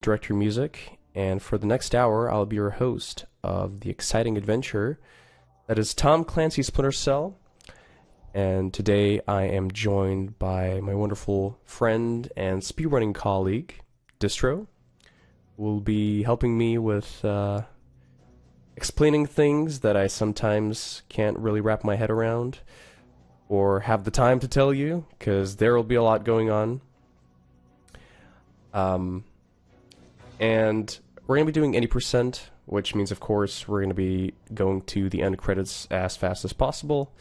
DirectorMusic, and for the next hour, I'll be your host of the exciting adventure that is Tom Clancy's Splinter Cell. And today I am joined by my wonderful friend and speedrunning colleague, Distro, who will be helping me with explaining things that I sometimes can't really wrap my head around or have the time to tell you, because there will be a lot going on. And we're going to be doing any percent, which means, of course, we're going to be going to the end credits as fast as possible.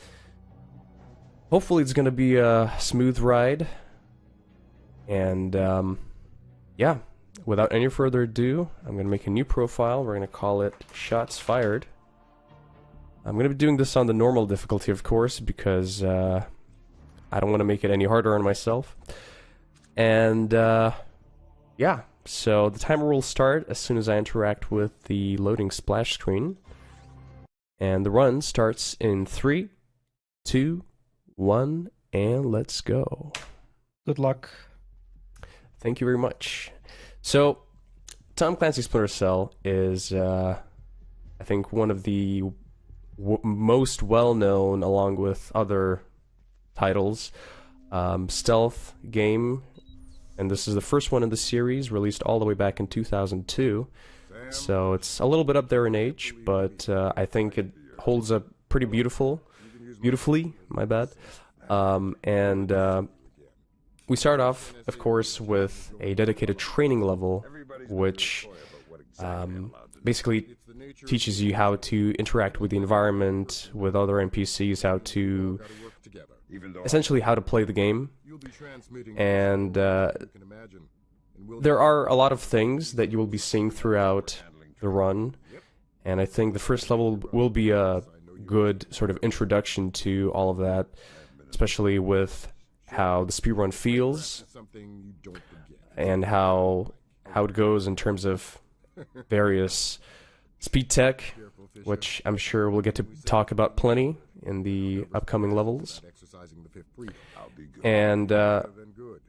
Hopefully it's going to be a smooth ride. And, yeah, without any further ado, I'm going to make a new profile. We're going to call it Shots Fired. I'm going to be doing this on the normal difficulty, of course, because I don't want to make it any harder on myself. And, yeah. So the timer will start as soon as I interact with the loading splash screen. And the run starts in 3, 2, 1, and let's go. Good luck. Thank you very much. So, Tom Clancy's Splinter Cell is, I think, one of the most well-known, along with other titles, stealth game. And this is the first one in the series, released all the way back in 2002. So it's a little bit up there in age, but I think it holds up pretty beautifully, my bad. We start off, of course, with a dedicated training level, which basically teaches you how to interact with the environment, with other NPCs, essentially how to play the game. And there are a lot of things that you will be seeing throughout the run, and I think the first level will be a good sort of introduction to all of that, especially with how the speedrun feels and how it goes in terms of various speed tech, which I'm sure we'll get to talk about plenty in the upcoming levels. And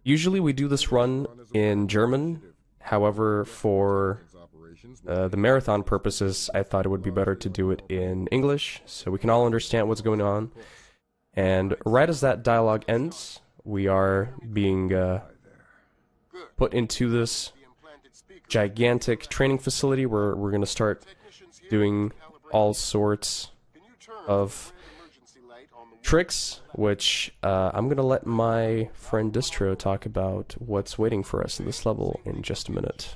usually we do this run in German. However, for the marathon purposes, I thought it would be better to do it in English, so we can all understand what's going on. And right as that dialogue ends, we are being put into this gigantic training facility where we're going to start doing all sorts of tricks, which I'm going to let my friend Distro talk about what's waiting for us in this level in just a minute.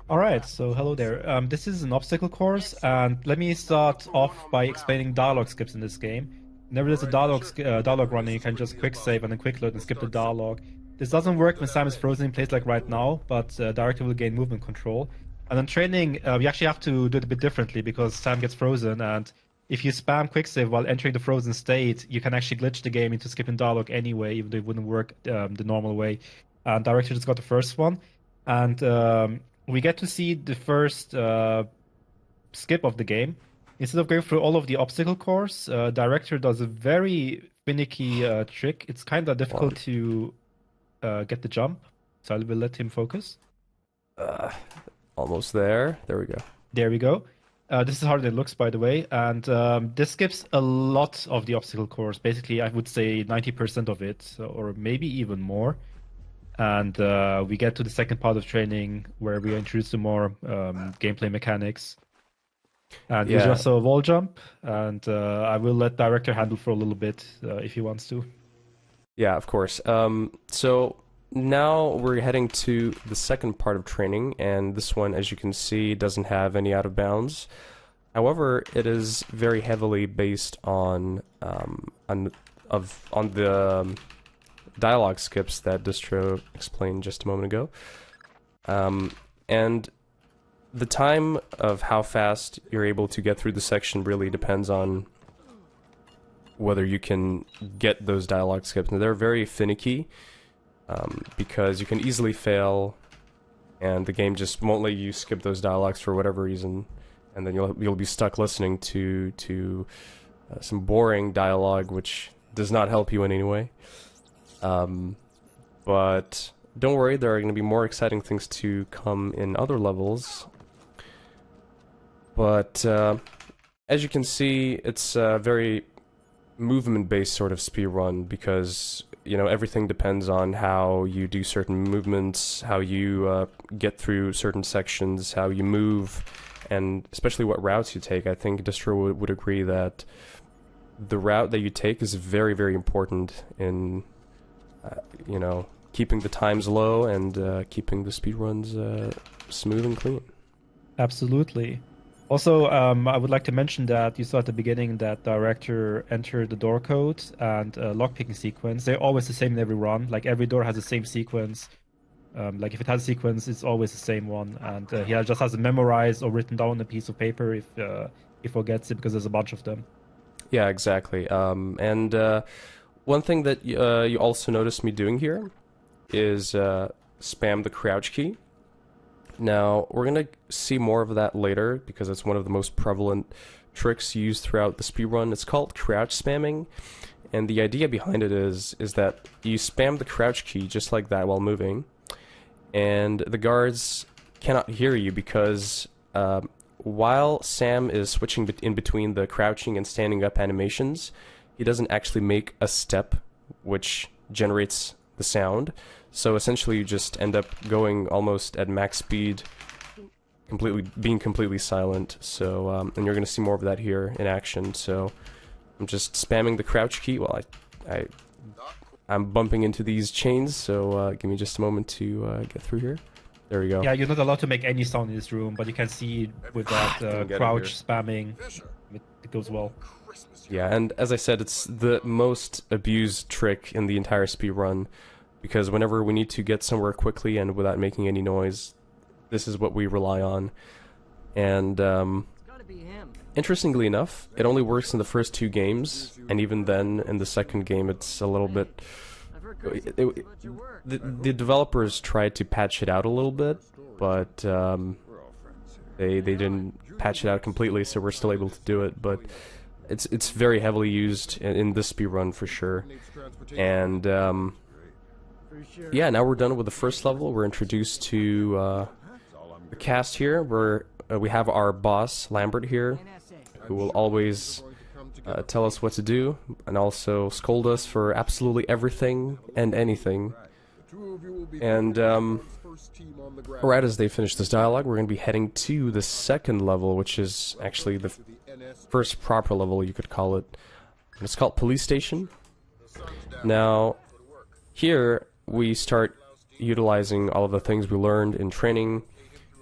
Alright, so hello there. This is an obstacle course, and let me start off by explaining dialogue skips in this game. Whenever there's a dialogue running, you can just quick save and then quick load and skip the dialogue. This doesn't work when Sam is frozen in place like right now, but Director will gain movement control. And then training, we actually have to do it a bit differently because Sam gets frozen, and if you spam quick save while entering the frozen state, you can actually glitch the game into skipping dialogue anyway, even though it wouldn't work the normal way. And Director just got the first one, and we get to see the first skip of the game. Instead of going through all of the obstacle course, Director does a very finicky trick. It's kind of difficult to get the jump, so I will let him focus. Almost there. There we go. There we go. This is harder than it looks, by the way, and this skips a lot of the obstacle course. Basically, I would say 90% of it, or maybe even more. And we get to the second part of training where we introduce some more gameplay mechanics. And there's also a wall jump, and I will let Director handle for a little bit if he wants to. Yeah, of course. So now we're heading to the second part of training, and this one, as you can see, doesn't have any out of bounds. However, it is very heavily based on the dialogue skips that Distro explained just a moment ago. And the time of how fast you're able to get through the section really depends on whether you can get those dialogue skips. And they're very finicky, because you can easily fail, and the game just won't let you skip those dialogues for whatever reason, and then you'll be stuck listening to some boring dialogue, which does not help you in any way. But don't worry, there are going to be more exciting things to come in other levels. But as you can see, it's a very movement-based sort of speedrun because, you know, everything depends on how you do certain movements, how you get through certain sections, how you move, and especially what routes you take. I think Distro would agree that the route that you take is very, very important in, you know, keeping the times low and keeping the speedruns smooth and clean. Absolutely. Also, I would like to mention that you saw at the beginning that Director entered the door code and lockpicking sequence. They're always the same in every run. Like every door has the same sequence. Like if it has a sequence, it's always the same one. And he just has it memorized or written down on a piece of paper if he forgets it because there's a bunch of them. Yeah, exactly. And one thing that you also noticed me doing here is spam the crouch key. Now, we're going to see more of that later because it's one of the most prevalent tricks used throughout the speedrun. It's called crouch spamming, and the idea behind it is that you spam the crouch key just like that while moving, and the guards cannot hear you because while Sam is switching in between the crouching and standing up animations, he doesn't actually make a step which generates the sound. So essentially you just end up going almost at max speed, being completely silent. So and you're going to see more of that here in action. So I'm just spamming the crouch key while I'm bumping into these chains. So give me just a moment to get through here. There we go. Yeah, you're not allowed to make any sound in this room, but you can see with that crouch spamming, it goes well. Yeah, and as I said, it's the most abused trick in the entire speedrun. Because whenever we need to get somewhere quickly and without making any noise, this is what we rely on. And interestingly enough, it only works in the first 2 games, and even then, in the second game, it's a little bit... The developers tried to patch it out a little bit, but they didn't patch it out completely, so we're still able to do it. But it's very heavily used in this speedrun for sure. And... yeah, now we're done with the first level. We're introduced to the cast here, where we have our boss, Lambert, here, who will always tell us what to do, and also scold us for absolutely everything and anything. And right as they finish this dialogue, we're going to be heading to the second level, which is actually the first proper level, you could call it. And it's called Police Station. Now, here we start utilizing all of the things we learned in training,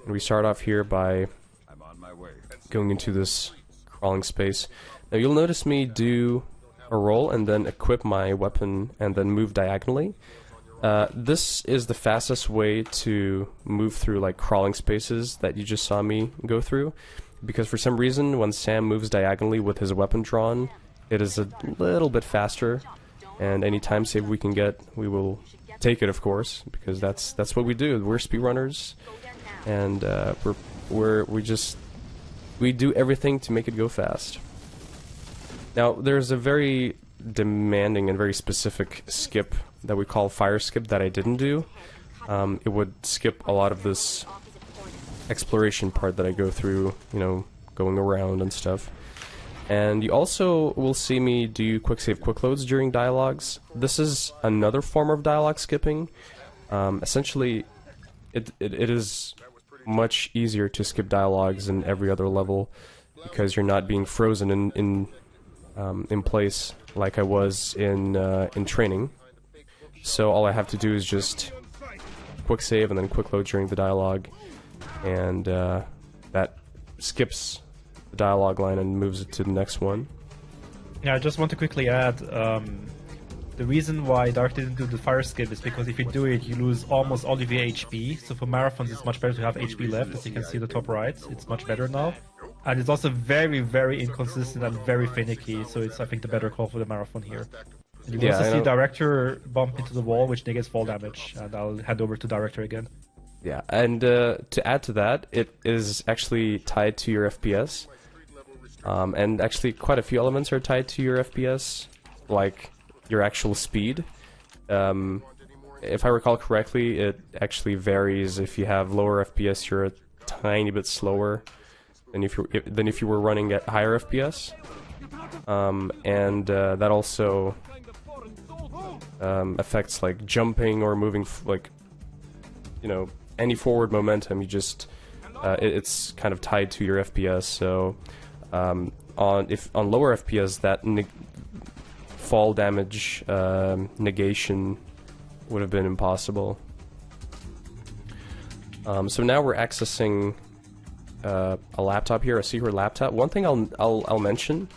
and we start off here by going into this crawling space. Now you'll notice me do a roll and then equip my weapon and then move diagonally. This is the fastest way to move through like crawling spaces that you just saw me go through, because for some reason when Sam moves diagonally with his weapon drawn, it is a little bit faster, and any time save we can get, we will take it, of course, because that's what we do. We're speedrunners, and we do everything to make it go fast. Now, there's a very demanding and very specific skip that we call fire skip that I didn't do. It would skip a lot of this exploration part that I go through, you know, going around and stuff. And you also will see me do quick save quick loads during dialogues. This is another form of dialogue skipping. Essentially, it is much easier to skip dialogues in every other level because you're not being frozen in place like I was in training. So all I have to do is just quick save and then quick load during the dialogue, and that skips the dialogue line and moves it to the next one. Yeah, I just want to quickly add, the reason why Dark didn't do the fire skip is because if you do it, you lose almost all of your HP. So for marathons, it's much better to have HP left, as you can see in the top right. It's much better now. And it's also very, very inconsistent and very finicky, so it's, I think, the better call for the marathon here. And you will also see Director bump into the wall, which negates fall damage, and I'll hand over to Director again. Yeah, and to add to that, it is actually tied to your FPS. And actually quite a few elements are tied to your FPS, like your actual speed. if I recall correctly, it actually varies. If you have lower FPS, you're a tiny bit slower than if you were running at higher FPS. That also affects like jumping or moving, like, you know, any forward momentum. You just it's kind of tied to your FPS. So on lower FPS, that fall damage negation would have been impossible. So now we're accessing a laptop here, a secret laptop. One thing I'll mention,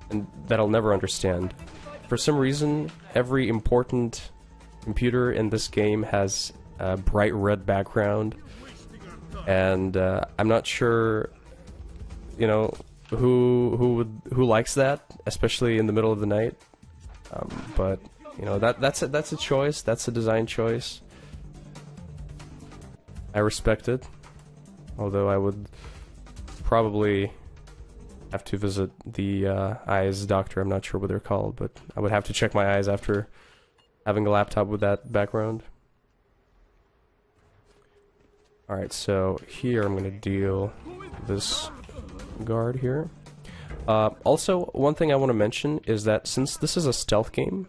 and that I'll never understand. For some reason, every important computer in this game has a bright red background, and I'm not sure, you know, who likes that, especially in the middle of the night. But you know, that's a choice. That's a design choice. I respect it, although I would probably have to visit the eyes doctor. I'm not sure what they're called, but I would have to check my eyes after having a laptop with that background. Alright, so here I'm going to deal this guard here. Also, one thing I want to mention is that since this is a stealth game,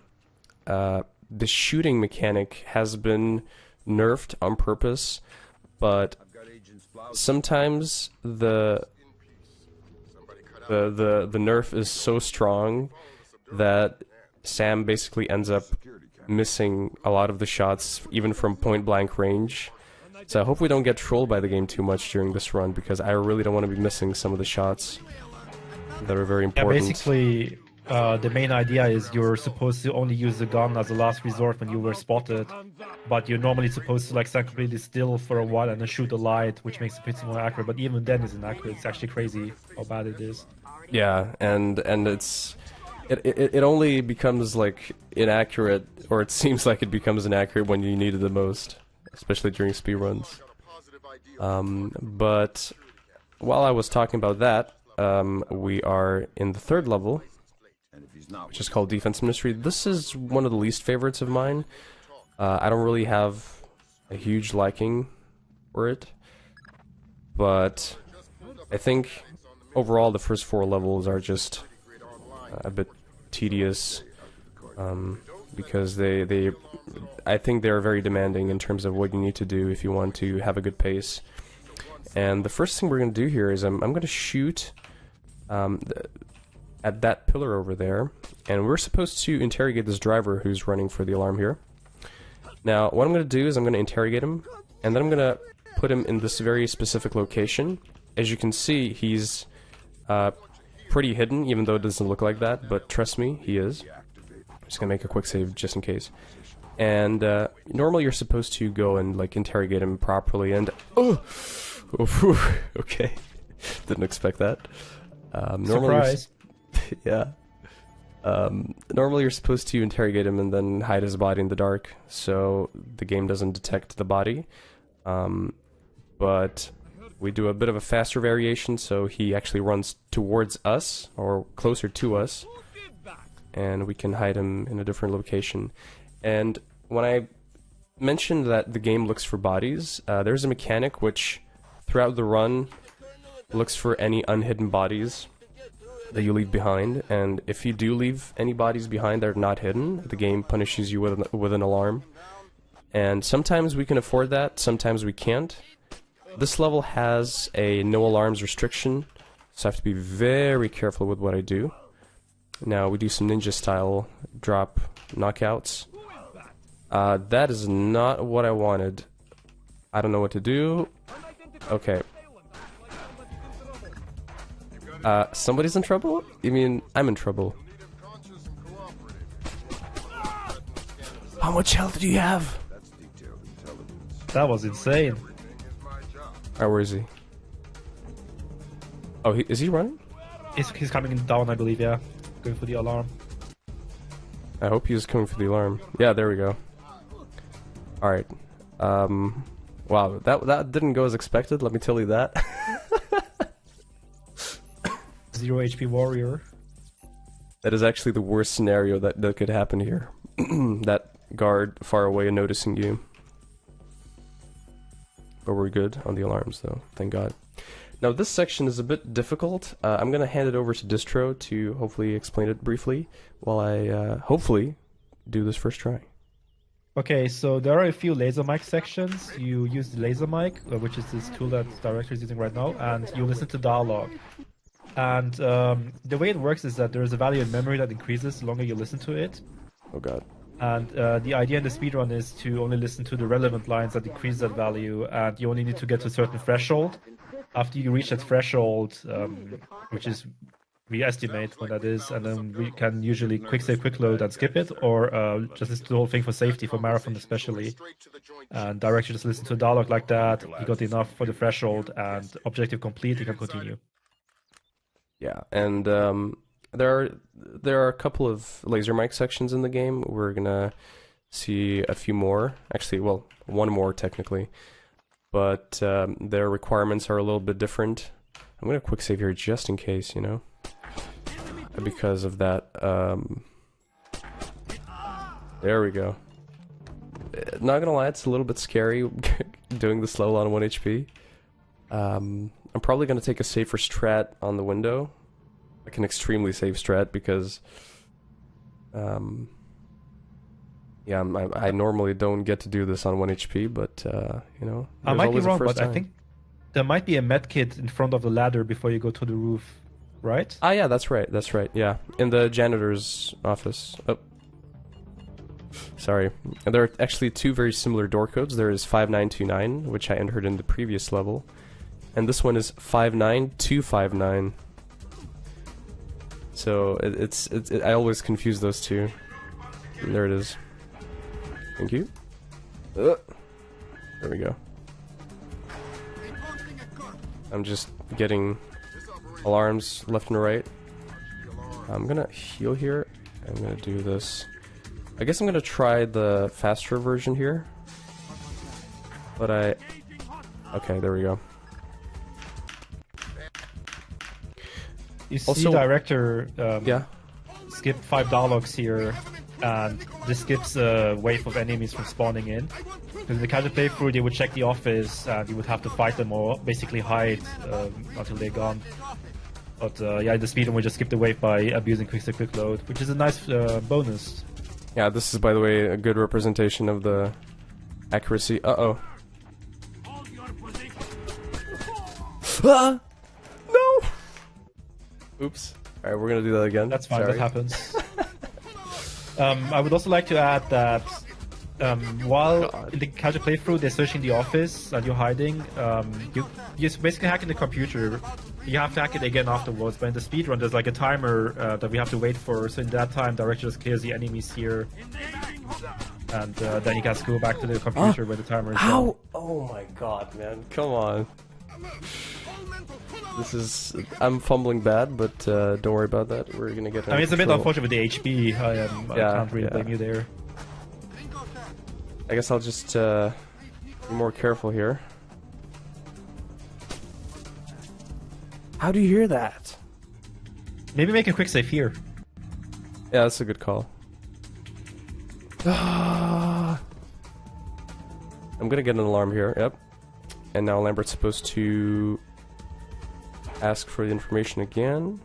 the shooting mechanic has been nerfed on purpose, but sometimes the nerf is so strong that Sam basically ends up missing a lot of the shots, even from point-blank range. So I hope we don't get trolled by the game too much during this run, because I really don't want to be missing some of the shots that are very important. Yeah, basically, the main idea is you're supposed to only use the gun as a last resort when you were spotted, but you're normally supposed to like stand completely still for a while and then shoot a light, which makes it pretty more accurate. But even then, it's inaccurate. It's actually crazy how bad it is. Yeah, and it only becomes like inaccurate, or it seems like it becomes inaccurate when you need it the most, especially during speedruns. But while I was talking about that, we are in the third level, which is called Defense Ministry. This is one of the least favorites of mine. I don't really have a huge liking for it, but I think overall the first 4 levels are just a bit tedious, because I think they're very demanding in terms of what you need to do if you want to have a good pace. And the first thing we're going to do here is I'm going to shoot at that pillar over there, and we're supposed to interrogate this driver who's running for the alarm here. Now, what I'm going to do is I'm going to interrogate him, and then I'm going to put him in this very specific location. As you can see, he's pretty hidden, even though it doesn't look like that, but trust me, he is. I'm just going to make a quick save just in case. And normally you're supposed to go and like interrogate him properly, and okay, didn't expect that. Surprise. Yeah. Normally you're supposed to interrogate him and then hide his body in the dark, so the game doesn't detect the body. But we do a bit of a faster variation, so he actually runs towards us, or closer to us, and we can hide him in a different location. And when I mentioned that the game looks for bodies, there's a mechanic which, throughout the run, looks for any unhidden bodies that you leave behind, and if you do leave any bodies behind that are not hidden, the game punishes you with an alarm. And sometimes we can afford that, sometimes we can't. This level has a no alarms restriction, so I have to be very careful with what I do. Now we do some ninja style drop knockouts. That is not what I wanted. I don't know what to do. Okay. Somebody's in trouble? You mean I'm in trouble? How much health do you have? That was insane. Alright, where is he? Oh, is he running? He's coming down, I believe, yeah. Going for the alarm. I hope he's coming for the alarm. Yeah, there we go. Alright. Wow, that didn't go as expected, let me tell you that. 0 HP warrior. That is actually the worst scenario that could happen here. That guard far away and noticing you. But we're good on the alarms, though. Thank God. Now, this section is a bit difficult. I'm going to hand it over to Distro to hopefully explain it briefly while I hopefully do this first try. Okay, so there are a few laser mic sections. You use the laser mic, which is this tool that Director is using right now, and you listen to dialogue. And the way it works is that there is a value in memory that increases the longer you listen to it. Oh God. And the idea in the speedrun is to only listen to the relevant lines that increase that value, and you only need to get to a certain threshold. After you reach that threshold, which is, we estimate when that is, and then we can usually quick save, quick load and skip it, or just listen to the whole thing for safety, for marathon especially. And Director just listen to a dialogue like that, he got enough for the threshold, and objective complete, he can continue. Yeah, and there are a couple of laser mic sections in the game. We're gonna see a few more. Actually, well, one more technically. But their requirements are a little bit different. I'm gonna quick save here just in case, you know? Because of that. There we go. Not gonna lie, it's a little bit scary doing the slow on 1 HP. I'm probably gonna take a safer strat on the window. Like an extremely safe strat because yeah, I normally don't get to do this on 1 HP, but you know, I might be wrong, but time. I think there might be a medkit in front of the ladder before you go to the roof, right? Ah, yeah, that's right, yeah. In the janitor's office. Oh. Sorry. And there are actually two very similar door codes. There is 5929, which I entered in the previous level, and this one is 59259. So I always confuse those two. And there it is. Thank you. There we go. I'm just getting alarms left and right. I'm gonna heal here. I'm gonna do this. I guess I'm gonna try the faster version here. But okay, there we go. You see Also, Director yeah. skip 5 dialogues here, and this skips a wave of enemies from spawning in. Because in the casual playthrough, they would check the office, and you would have to fight them or basically hide until they're gone. But yeah, in the speedrun we just skip the wave by abusing quick save, quick load, which is a nice bonus. Yeah, this is, by the way, a good representation of the accuracy. Uh-oh. Ah! No! Oops. Alright, we're gonna do that again. That's fine, Sorry. that happens. I would also like to add that while in the casual playthrough they're searching the office and you're hiding, you basically hack in the computer. You have to hack it again afterwards, but in the speedrun there's like a timer that we have to wait for, so in that time Director just clears the enemies here. And then you can go back to the computer where the timer is How? Oh my god, man. Come on. This is... I'm fumbling bad, but don't worry about that. We're gonna get... I mean, it's a bit unfortunate with the HP. I can't really blame you there. I guess I'll just be more careful here. How do you hear that? Maybe make a quick save here. Yeah, that's a good call. I'm gonna get an alarm here, yep. And now Lambert's supposed to ask for the information again.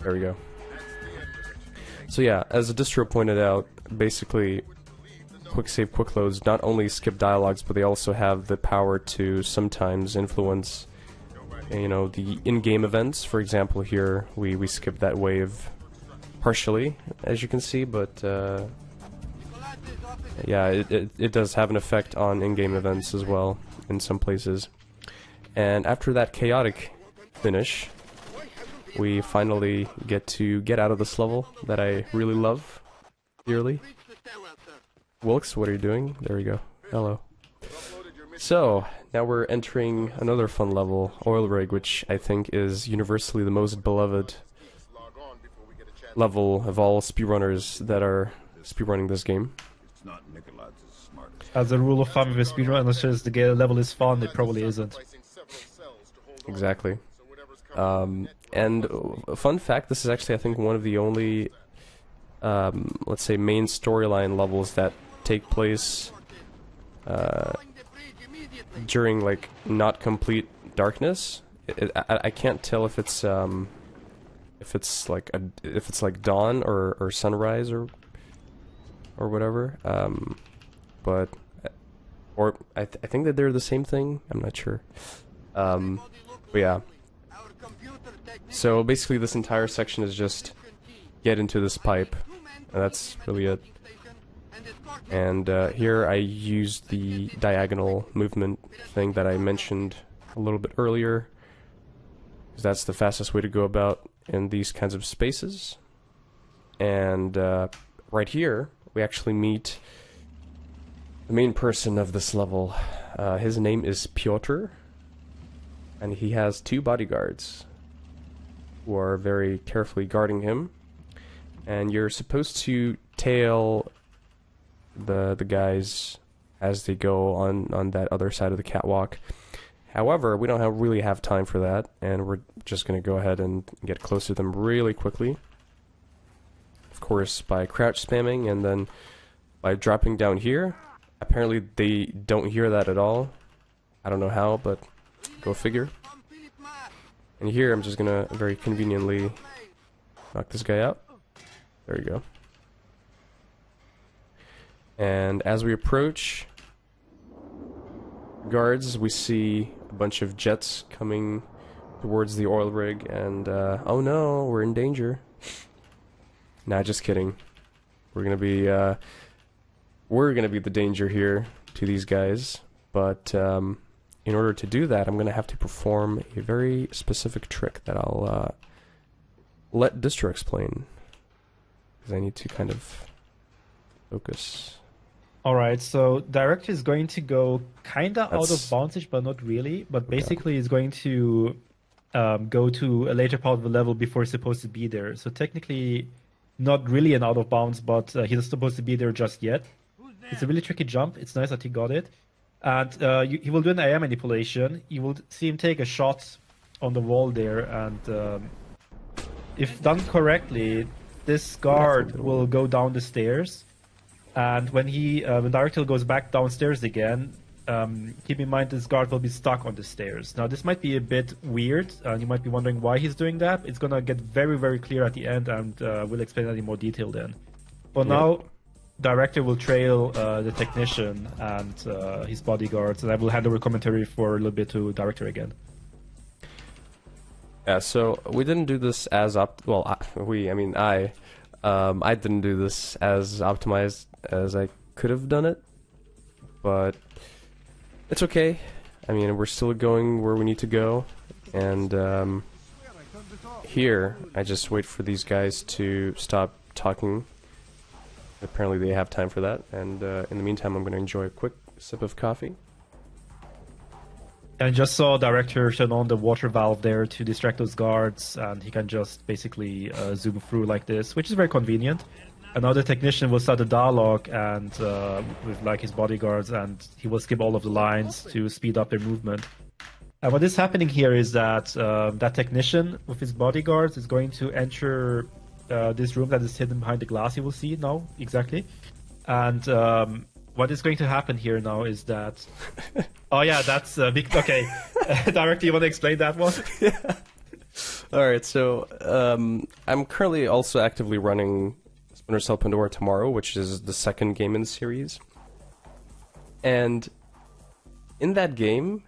There we go. So yeah, as the distro pointed out, basically quick save, quick loads not only skip dialogues, but they also have the power to sometimes influence, you know, the in-game events. For example, here we skip that wave partially, as you can see, but yeah, it does have an effect on in-game events as well in some places. And after that chaotic finish, we finally get out of this level that I really love dearly. Wilkes, what are you doing? There we go. Hello. So, now we're entering another fun level, Oil Rig, which I think is universally the most beloved level of all speedrunners that are speedrunning this game. As a rule of thumb with a speedrun, unless the level is fun, it probably isn't. Exactly. And a fun fact, this is actually, I think, one of the only let's say, main storyline levels that take place during like not complete darkness. I can't tell if it's like dawn or sunrise or whatever. But I think that they're the same thing. I'm not sure. But yeah. So basically, this entire section is just get into this pipe, and that's really it. And here I used the diagonal movement thing that I mentioned a little bit earlier, because that's the fastest way to go about in these kinds of spaces. And right here, we actually meet the main person of this level. His name is Piotr, and he has 2 bodyguards who are very carefully guarding him. And you're supposed to tail the guys as they go on that other side of the catwalk. However, we don't really have time for that, and we're just going to go ahead and get close to them really quickly. Of course, by crouch spamming, and then by dropping down here. Apparently they don't hear that at all. I don't know how, but go figure. And here I'm just gonna very conveniently knock this guy out. There you go. And as we approach guards, we see a bunch of jets coming towards the oil rig, and oh no, we're in danger. Nah, just kidding. We're gonna be the danger here to these guys, but in order to do that, I'm gonna have to perform a very specific trick that I'll let Distro explain, because I need to kind of focus. Alright, so Director is going to go kinda out of bounds, but not really. But basically he's going to go to a later part of the level before he's supposed to be there. So technically not really an out of bounds, but he's not supposed to be there just yet. It's a really tricky jump. It's nice that he got it. And he will do an AI manipulation. You will see him take a shot on the wall there, and if done correctly, this guard will go down the stairs. And when when Director goes back downstairs again, keep in mind this guard will be stuck on the stairs. Now this might be a bit weird, and you might be wondering why he's doing that. It's gonna get very, very clear at the end, and we'll explain that in more detail then. For now, Director will trail the technician and his bodyguards, and I will hand over commentary for a little bit to Director again. Yeah, so we didn't do this as I didn't do this as optimized as I could have done it, but it's okay. I mean, we're still going where we need to go, and here I just wait for these guys to stop talking. Apparently they have time for that, and in the meantime I'm going to enjoy a quick sip of coffee. I just saw Director turn on the water valve there to distract those guards, and he can just basically zoom through like this, which is very convenient. And now the technician will start a dialogue and with like his bodyguards, and he will skip all of the lines to speed up their movement. And what is happening here is that that technician with his bodyguards is going to enter this room that is hidden behind the glass. You will see now exactly, and what is going to happen here now is that... Oh yeah, that's big. Okay, Director, you want to explain that one? Yeah. Alright, so I'm currently also actively running Splinter Cell Pandora Tomorrow, which is the second game in the series. And in that game,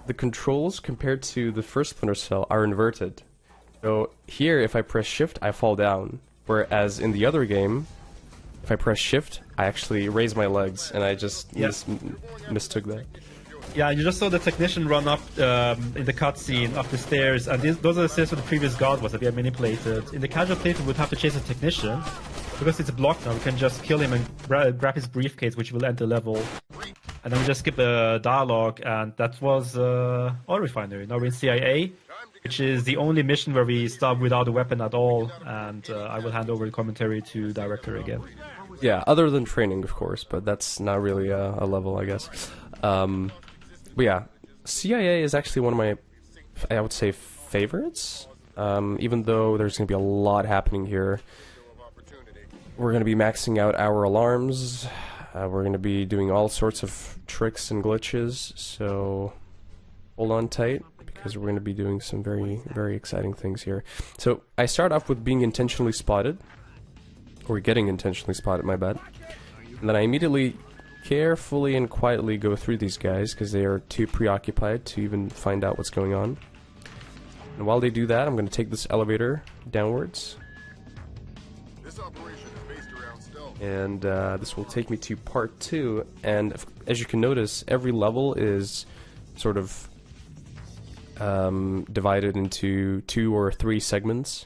the controls compared to the first Splinter Cell are inverted. So here, if I press shift, I fall down. Whereas in the other game, if I press shift, I actually raise my legs, and I just mistook that. Yeah, you just saw the technician run up in the cutscene up the stairs, and those are the stairs where the previous guard was that we had manipulated. In the casual playthrough, we would have to chase the technician. Because it's blocked now, we can just kill him and grab his briefcase, which will end the level. And then we just skip a dialogue, and that was Oil Refinery. Now we're in CIA, which is the only mission where we start without a weapon at all, and I will hand over the commentary to Director again. Yeah, other than training, of course, but that's not really a level, I guess. But yeah, CIA is actually one of my, I would say, favorites, even though there's going to be a lot happening here. we're going to be maxing out our alarms. We're going to be doing all sorts of tricks and glitches, so hold on tight, because we're going to be doing some very, very exciting things here. So I start off with being intentionally spotted, or getting intentionally spotted, my bad. And then I immediately carefully and quietly go through these guys, because they are too preoccupied to even find out what's going on. And while they do that, I'm going to take this elevator downwards. And this will take me to part 2, and as you can notice, every level is sort of divided into 2 or 3 segments.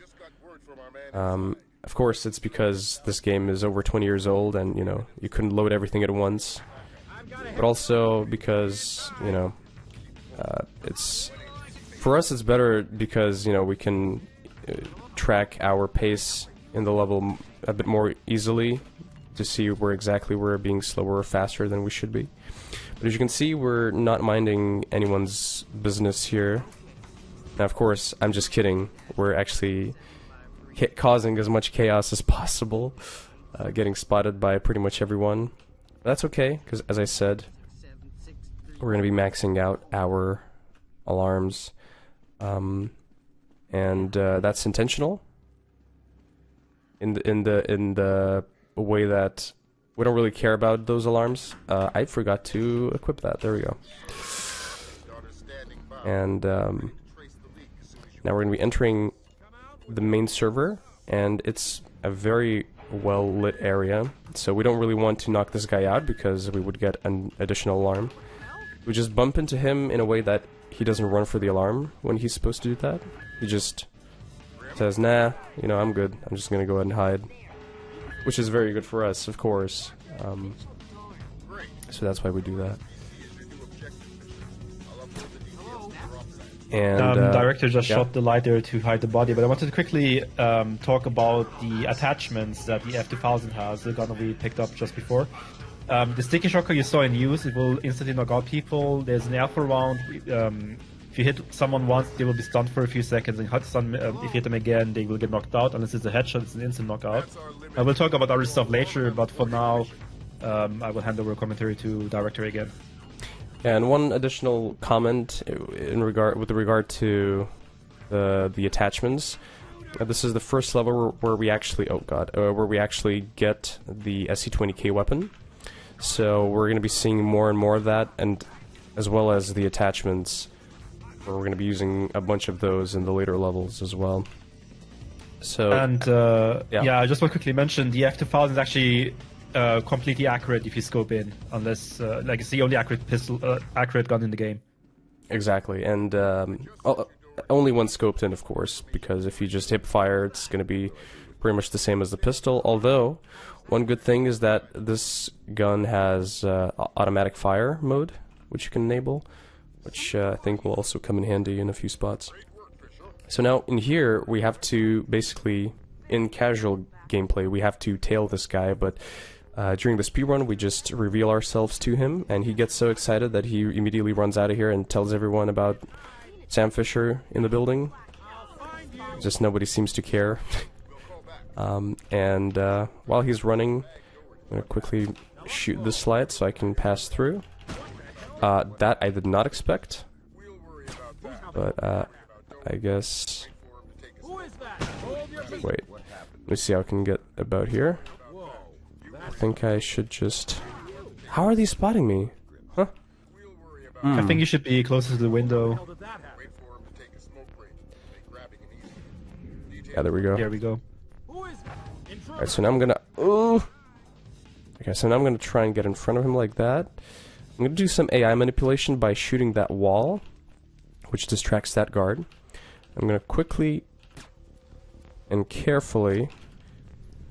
Of course, it's because this game is over 20 years old, and, you know, you couldn't load everything at once. But also because, you know, it's... For us, it's better because, you know, we can track our pace in the level a bit more easily to see where exactly we're being slower or faster than we should be. But as you can see, we're not minding anyone's business here. Now, of course, I'm just kidding. We're actually causing as much chaos as possible, getting spotted by pretty much everyone. But that's okay, because as I said, we're going to be maxing out our alarms, and that's intentional. In the way that we don't really care about those alarms. I forgot to equip that. There we go. And now we're going to be entering the main server, and it's a very well lit area, so we don't really want to knock this guy out because we would get an additional alarm. We just bump into him in a way that he doesn't run for the alarm when he's supposed to do that. He just says, nah, you know, I'm good. I'm just gonna go ahead and hide. Which is very good for us, of course. So that's why we do that. And Director just shot the light there to hide the body, but I wanted to quickly talk about the attachments that the F2000 has, the gun that we picked up just before. The sticky shocker you saw in use, it will instantly knock out people. There's an alpha round. If you hit someone once, they will be stunned for a few seconds, and if you hit them again, they will get knocked out. Unless it's a headshot, it's an instant knockout. I will talk about other stuff later, but for now, I will hand over commentary to Director again. And one additional comment with regard to the attachments. This is the first level where we actually where we actually get the SC20K weapon. So we're going to be seeing more and more of that, and as well as the attachments. We're going to be using a bunch of those in the later levels as well. So, and yeah, I just want to quickly mention the F2000 is actually completely accurate if you scope in, unless like it's the only accurate gun in the game. Exactly, and only when scoped in, of course, because if you just hip fire, it's going to be pretty much the same as the pistol. Although, one good thing is that this gun has automatic fire mode, which you can enable, which I think will also come in handy in a few spots. So now, in here, we have to basically, in casual gameplay, we have to tail this guy, but during the speedrun, we just reveal ourselves to him, and he gets so excited that he immediately runs out of here and tells everyone about Sam Fisher in the building. Just nobody seems to care. And while he's running, I'm going to quickly shoot this light so I can pass through. That I did not expect, but I guess... Wait, let me see how I can get about here. I think I should just... How are these spotting me? Huh? I think you should be closer to the window. Yeah, there we go. There we go. Alright, so now I'm gonna... Okay, so now I'm gonna try and get in front of him like that. I'm going to do some AI manipulation by shooting that wall, which distracts that guard. I'm going to quickly and carefully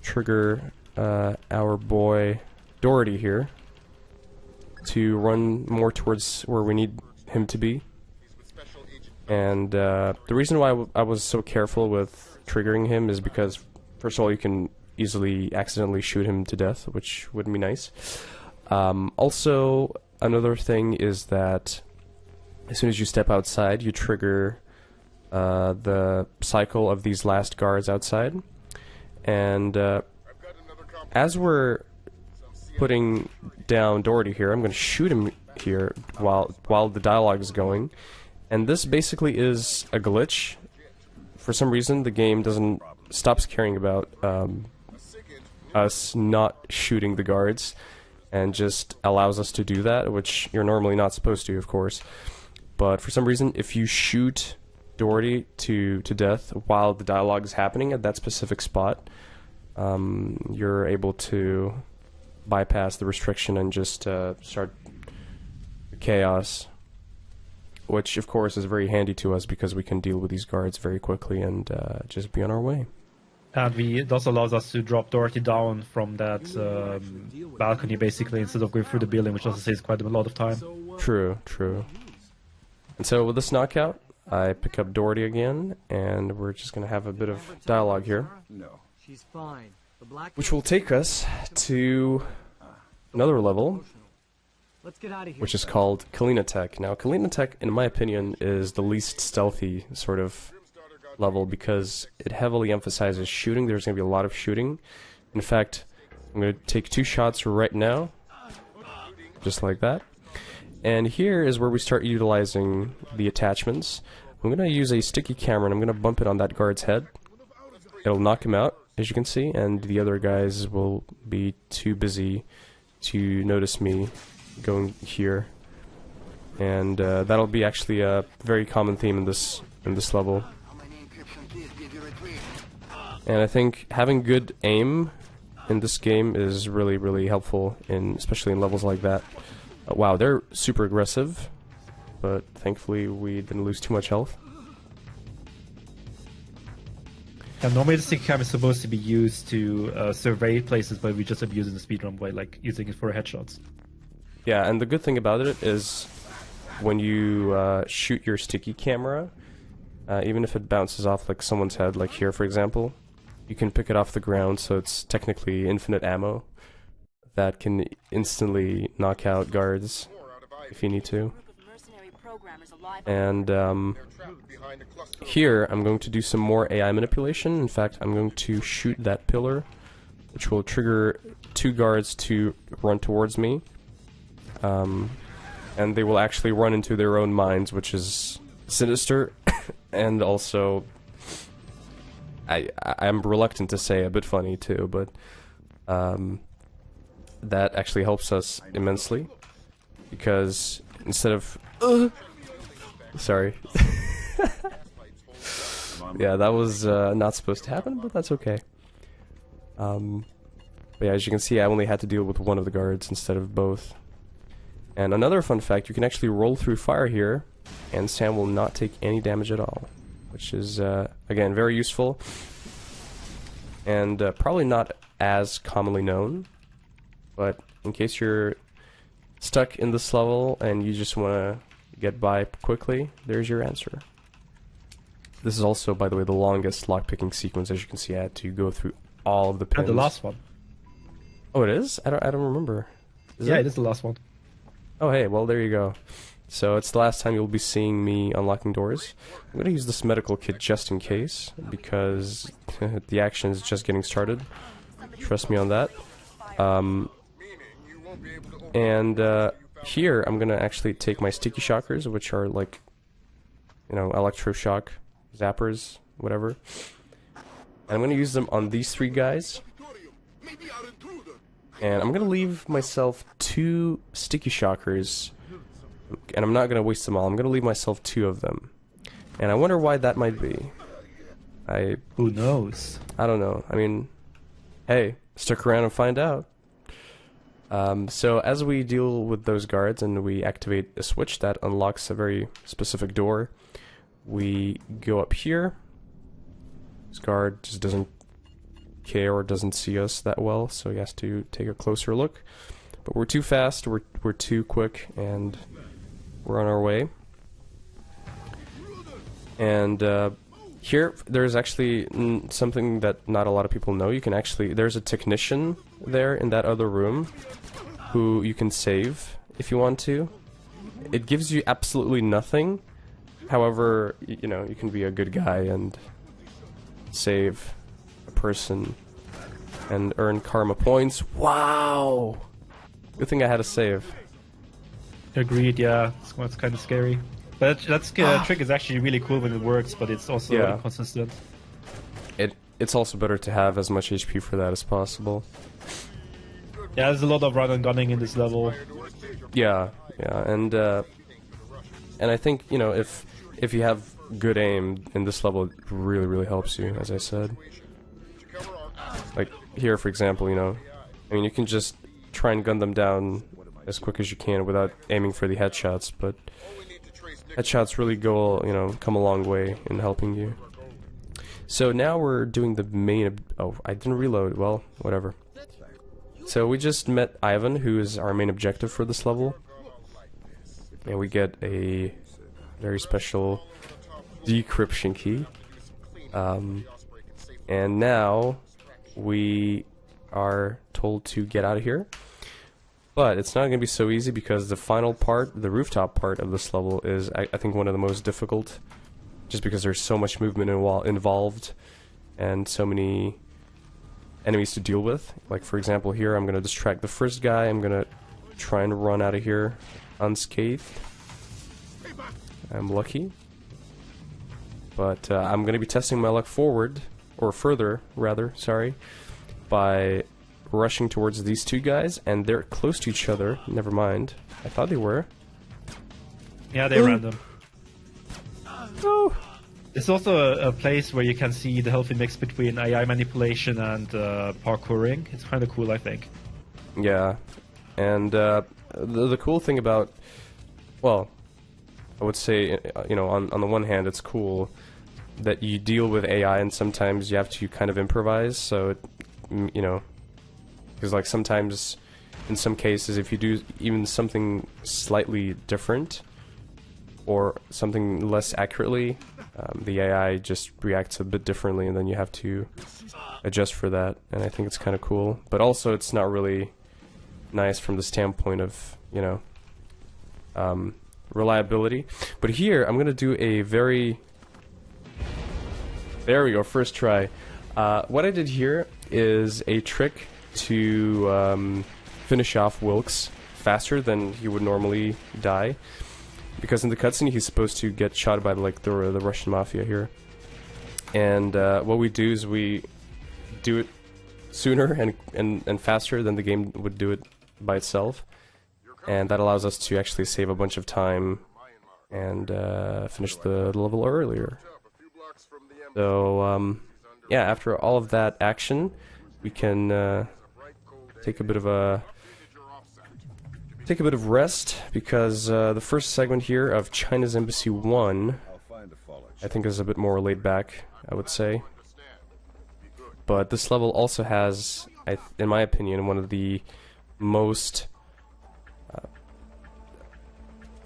trigger our boy Doherty here to run more towards where we need him to be. And the reason why I was so careful with triggering him is because, first of all, you can easily accidentally shoot him to death, which wouldn't be nice. Also, another thing is that as soon as you step outside, you trigger the cycle of these last guards outside, and as we're putting down Doherty here, I'm going to shoot him here while the dialogue is going. And this basically is a glitch. For some reason, the game stops caring about us not shooting the guards, and just allows us to do that, which you're normally not supposed to, of course. But for some reason, if you shoot Doherty to death while the dialogue is happening at that specific spot, you're able to bypass the restriction and just start chaos, which of course is very handy to us because we can deal with these guards very quickly and just be on our way. And it also allows us to drop Doherty down from that balcony, basically, instead of going through the building, which also saves quite a lot of time. True, true. And so with this knockout, I pick up Doherty again, and we're just going to have a bit of dialogue here. No. She's fine. Which will take us to another level, Let's get out of here, which is called Kalina Tech. Now, Kalina Tech, in my opinion, is the least stealthy sort of level because it heavily emphasizes shooting. There's going to be a lot of shooting. In fact, I'm going to take 2 shots right now, just like that. And here is where we start utilizing the attachments. I'm going to use a sticky camera and I'm going to bump it on that guard's head. It'll knock him out, as you can see, and the other guys will be too busy to notice me going here. And that'll be actually a very common theme in this level. And I think having good aim in this game is really, really helpful, especially in levels like that. Wow, they're super aggressive, but thankfully we didn't lose too much health. And normally the stick cam is supposed to be used to survey places, but we just abuse it in the speedrun by like using it for headshots. Yeah, and the good thing about it is when you shoot your sticky camera, even if it bounces off like someone's head, like here for example, you can pick it off the ground, so it's technically infinite ammo that can instantly knock out guards if you need to. And here I'm going to do some more AI manipulation. In fact, I'm going to shoot that pillar, which will trigger 2 guards to run towards me. And they will actually run into their own minds, which is sinister, and also I'm reluctant to say a bit funny too, but that actually helps us immensely, because instead of sorry. Yeah, that was not supposed to happen, but that's okay. But yeah, as you can see, I only had to deal with one of the guards instead of both. And another fun fact, you can actually roll through fire here, and Sam will not take any damage at all, which is, again, very useful, and probably not as commonly known, but in case you're stuck in this level and you just want to get by quickly, there's your answer. This is also, by the way, the longest lockpicking sequence. As you can see, I had to go through all of the pins. And the last one. Oh, it is? I don't remember. Yeah, it is the last one. Oh, hey, well, there you go. So it's the last time you'll be seeing me unlocking doors. I'm going to use this medical kit just in case, because the action is just getting started. Trust me on that. Here, I'm going to actually take my sticky shockers, which are like, you know, electroshock zappers, whatever. And I'm going to use them on these 3 guys. And I'm going to leave myself 2 sticky shockers, and I'm not going to waste them all. I'm going to leave myself 2 of them. And I wonder why that might be. Who knows? I don't know. I mean, hey, stick around and find out. So as we deal with those guards and we activate a switch that unlocks a very specific door, we go up here. This guard just doesn't care or doesn't see us that well, so he has to take a closer look. But we're too fast, we're too quick, and we're on our way. And here, there's actually something that not a lot of people know. You can actually, there's a technician there in that other room who you can save if you want to. It gives you absolutely nothing. However, you know, you can be a good guy and save a person and earn karma points. Wow! Good thing I had a save. Agreed, yeah. It's kind of scary. But that trick is actually really cool when it works, but it's also Yeah. inconsistent. It's also better to have as much HP for that as possible. Yeah, there's a lot of run and gunning in this level. Yeah, and I think, you know, if you have good aim in this level, it really helps you, as I said. Like here, for example, you know, I mean, you can just try and gun them down as quick as you can without aiming for the headshots, but headshots really come a long way in helping you. So now we're doing the main. Oh, I didn't reload. Well, whatever. So we just met Ivan, who is our main objective for this level, and we get a very special decryption key. And now we are told to get out of here. But it's not going to be so easy because the final part, the rooftop part of this level, is I think one of the most difficult, just because there's so much movement involved and so many enemies to deal with. Like, for example, here I'm going to distract the first guy. I'm going to try and run out of here unscathed. I'm lucky. But I'm going to be testing my luck forward, or further, rather, sorry, by rushing towards these two guys, and they're close to each other. Never mind. I thought they were. Yeah, they're random. Oh. It's also a place where you can see the healthy mix between AI manipulation and parkouring. It's kind of cool, I think. Yeah, and the cool thing about, well, I would say, you know, on the one hand, it's cool that you deal with AI, and sometimes you have to kind of improvise. So, it, you know, because like sometimes, in some cases, if you do even something slightly different or something less accurately, the AI just reacts a bit differently, and then you have to adjust for that. And I think it's kind of cool, but also it's not really nice from the standpoint of, you know, reliability. But here I'm gonna do a very, there we go, first try. What I did here is a trick to finish off Wilkes faster than he would normally die, because in the cutscene he's supposed to get shot by like the Russian mafia here, and what we do is we do it sooner and faster than the game would do it by itself, and that allows us to actually save a bunch of time and finish the level earlier. So yeah, after all of that action, we can take a bit of rest, because the first segment here of China's Embassy 1, I think, is a bit more laid back, I would say. But this level also has, in my opinion, one of the most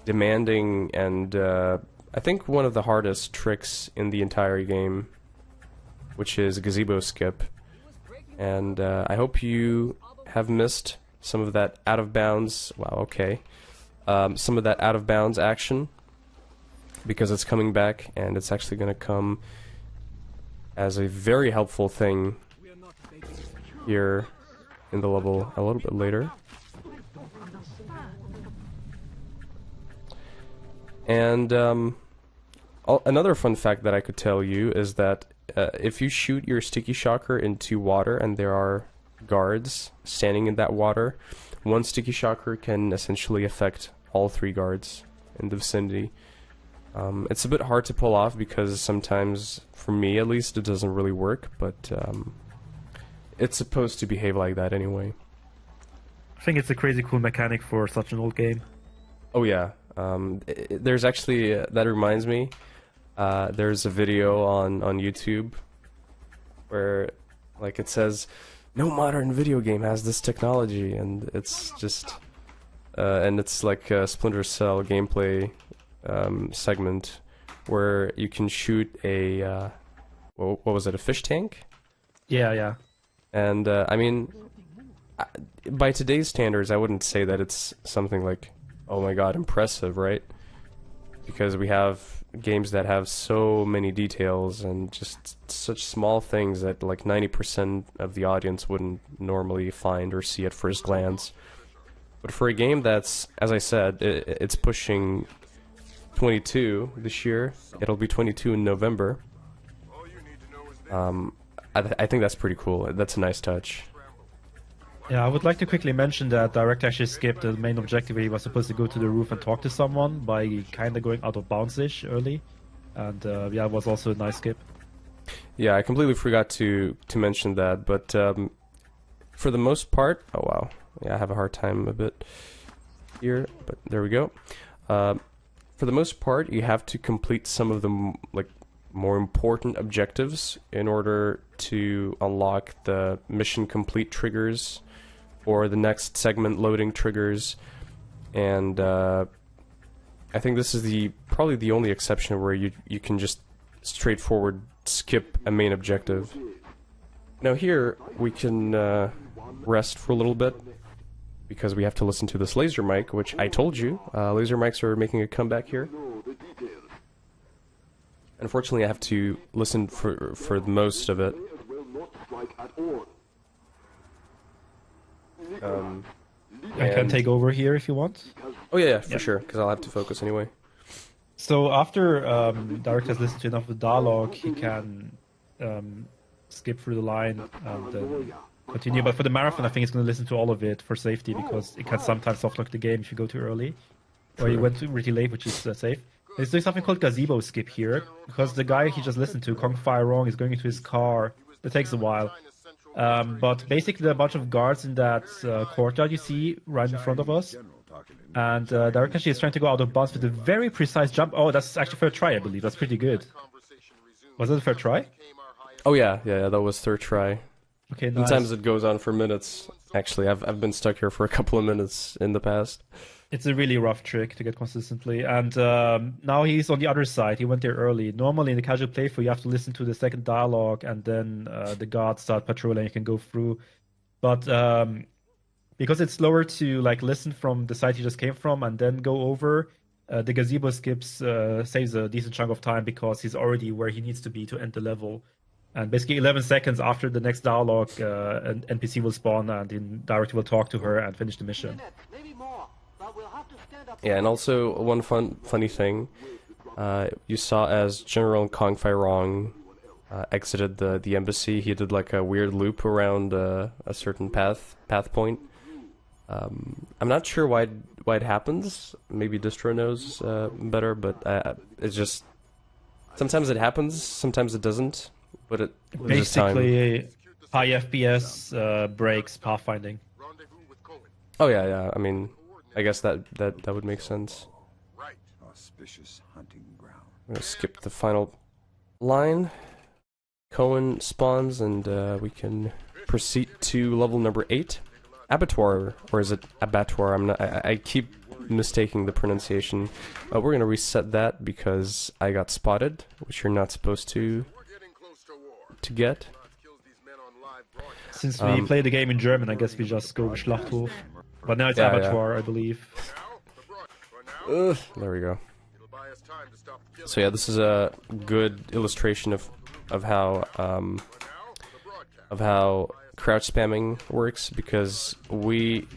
demanding and I think one of the hardest tricks in the entire game, which is gazebo skip. And I hope you have missed some of that out of bounds. Wow, okay. Some of that out of bounds action, because it's coming back, and it's actually going to come as a very helpful thing here in the level a little bit later. And another fun fact that I could tell you is that if you shoot your sticky shocker into water and there are guards standing in that water, one sticky shocker can essentially affect all 3 guards in the vicinity. It's a bit hard to pull off because sometimes, for me at least, it doesn't really work, but it's supposed to behave like that anyway. I think it's a crazy cool mechanic for such an old game. Oh yeah. There's actually, that reminds me, there's a video on YouTube where, like, it says, no modern video game has this technology, and it's just, and it's like a Splinter Cell gameplay segment where you can shoot a, what was it, a fish tank? Yeah, yeah. And, I mean, by today's standards, I wouldn't say that it's something like, oh my god, impressive, right? because we have games that have so many details and just such small things that like 90% of the audience wouldn't normally find or see at first glance. But for a game that's, as I said, it's pushing 22 this year, it'll be 22 in November. I think that's pretty cool. That's a nice touch. Yeah, I would like to quickly mention that Director actually skipped the main objective where he was supposed to go to the roof and talk to someone by kind of going out of bounds-ish early. And yeah, it was also a nice skip. Yeah, I completely forgot to mention that, but for the most part... Oh, wow. Yeah, I have a hard time a bit here, but there we go. For the most part, you have to complete some of the more important objectives in order to unlock the mission complete triggers or the next segment loading triggers, and I think this is probably the only exception where you can just straightforward skip a main objective. Now here we can rest for a little bit because we have to listen to this laser mic, which I told you, laser mics are making a comeback here. Unfortunately, I have to listen for most of it. I can take over here if you want. Oh yeah, for sure, because I'll have to focus anyway. So after Director has listened to enough of the dialogue, he can skip through the line and then continue. But for the marathon, I think he's going to listen to all of it for safety, because it can sometimes softlock the game if you go too early. Or you went too really late, which is safe. He's doing something called gazebo skip here, because the guy he just listened to, Kong Fire Wrong, is going into his car. It takes a while. But basically there are a bunch of guards in that courtyard you see right in front of us. And Director actually is trying to go out of bounds with a very precise jump. Oh, that's actually third try, I believe. That's pretty good. Was it a third try? Oh yeah, that was third try. Okay, nice. Sometimes it goes on for minutes. Actually, I've been stuck here for a couple of minutes in the past. It's a really rough trick to get consistently, and now he's on the other side. He went there early. Normally in the casual playthrough, you have to listen to the second dialogue, and then the guards start patrolling. You can go through, but because it's slower to listen from the side he just came from and then go over, the gazebo skips saves a decent chunk of time because he's already where he needs to be to end the level. And basically 11 seconds after the next dialogue, an NPC will spawn, and the director will talk to her and finish the mission. Yeah, and also one funny thing, you saw as General Kong Fai Rong exited the embassy, he did a weird loop around a certain path point. I'm not sure why it happens. Maybe Distro knows better, but it's just sometimes it happens, sometimes it doesn't. But it basically high FPS breaks pathfinding. Oh yeah. I mean, I guess that would make sense. Right. Auspicious hunting ground. I'm gonna skip the final line. Cohen spawns, and we can proceed to level number 8, abattoir, or is it abattoir? I keep mistaking the pronunciation. We're gonna reset that because I got spotted, which you're not supposed to get. Since we play the game in German, I guess we just go Schlachthof. But now it's abattoir, I believe. There we go. So yeah, this is a good illustration of how crouch spamming works, because we